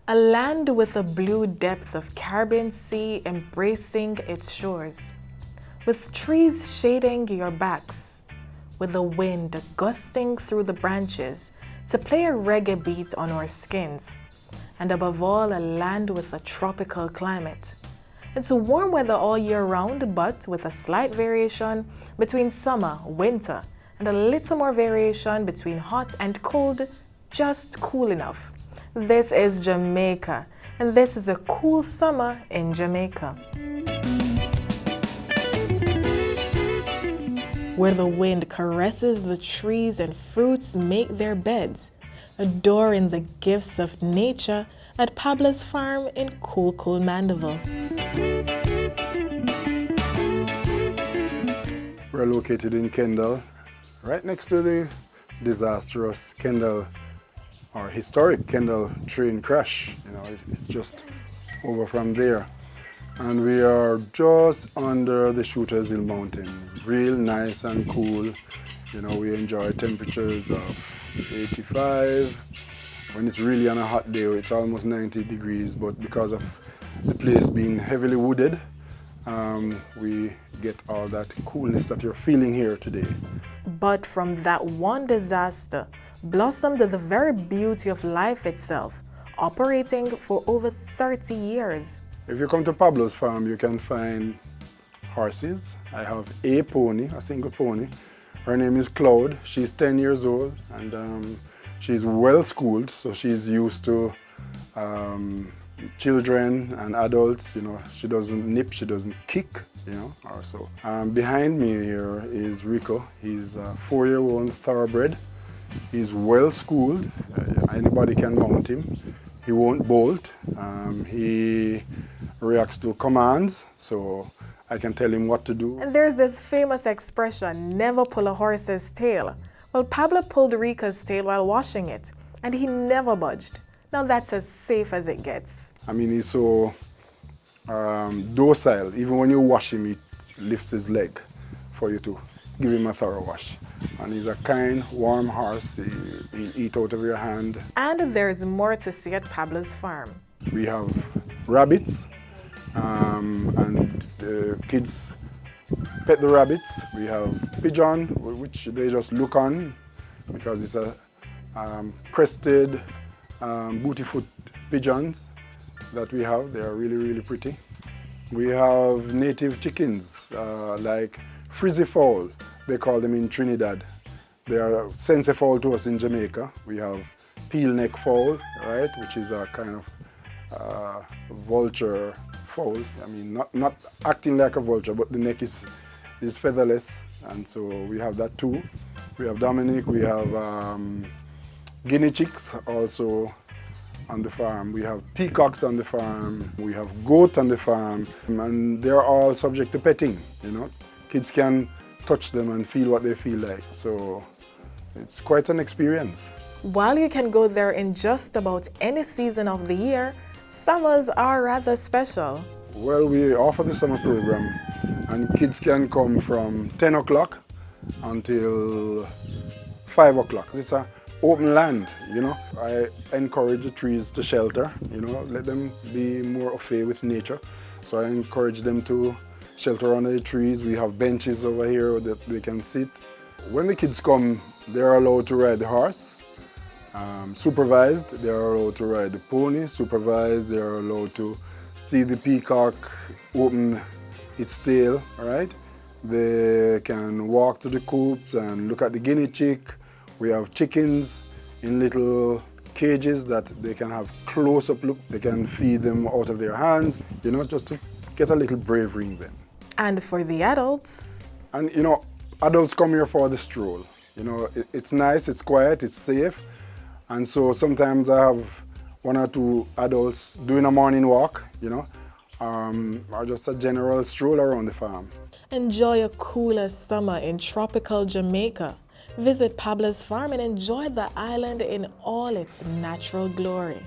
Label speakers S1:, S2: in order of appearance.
S1: a land with a blue depth of Caribbean Sea embracing its shores, with trees shading your backs, with the wind gusting through the branches to play a reggae beat on our skins, and above all, a land with a tropical climate. It's warm weather all year round, but with a slight variation between summer, winter, and a little more variation between hot and cold, just cool enough. This is Jamaica, and this is a cool summer in Jamaica, where the wind caresses the trees and fruits make their beds, adoring the gifts of nature at Pablo's farm in cool Mandeville.
S2: We're located in Kendall, right next to the disastrous Kendall, or historic Kendall train crash. It's just over from there. And we are just under the Shooters Hill Mountain. Real nice and cool. We enjoy temperatures of 85. When it's really on a hot day, it's almost 90 degrees, but because of the place being heavily wooded, we get all that coolness that you're feeling here today.
S1: But from that one disaster blossomed the very beauty of life itself, operating for over 30 years.
S2: If you come to Pablo's farm, you can find horses. I have a pony, a single pony. Her name is Cloud. She's 10 years old, and she's well schooled, so she's used to children and adults. She doesn't nip, she doesn't kick, or so. Behind me here is Rico. He's a 4-year-old thoroughbred. He's well schooled. Anybody can mount him. He won't bolt. He reacts to commands, so I can tell him what to do.
S1: And there's this famous expression, never pull a horse's tail. Well, Pablo pulled Rico's tail while washing it, and he never budged. Now that's as safe as it gets.
S2: He's so docile. Even when you wash him, he lifts his leg for you to give him a thorough wash. And he's a kind, warm horse. He'll eat out of your hand.
S1: And there's more to see at Pablo's farm.
S2: We have rabbits, and the kids pet the rabbits. We have pigeon, which they just look on because it's a crested bootyfoot pigeons that we have. They are really, really pretty. We have native chickens like frizzy fowl. They call them in Trinidad. They are sense fowl to us in Jamaica. We have peel neck fowl, right, which is a kind of vulture fowl. Not acting like a vulture, but the neck is featherless, and so we have that too. We have Dominic. We have guinea chicks also on the farm. We have peacocks on the farm. We have goat on the farm, and they're all subject to petting. Kids can touch them and feel what they feel like. So it's quite an experience.
S1: While you can go there in just about any season of the year, summers are rather special.
S2: Well, we offer the summer program, and kids can come from 10 o'clock until 5 o'clock. It's an open land, I encourage the trees to shelter, let them be more au fait with nature. So I encourage them to shelter under the trees. We have benches over here that they can sit. When the kids come, they're allowed to ride the horse, supervised. They're allowed to ride the pony, supervised. They're allowed to see the peacock open its tail, right? They can walk to the coops and look at the guinea chick. We have chickens in little cages that they can have close-up look. They can feed them out of their hands, just to get a little bravery in them.
S1: And for the adults?
S2: And adults come here for the stroll. It's nice, it's quiet, it's safe. And so sometimes I have 1 or 2 adults doing a morning walk, or just a general stroll around the farm.
S1: Enjoy a cooler summer in tropical Jamaica. Visit Pablo's farm and enjoy the island in all its natural glory.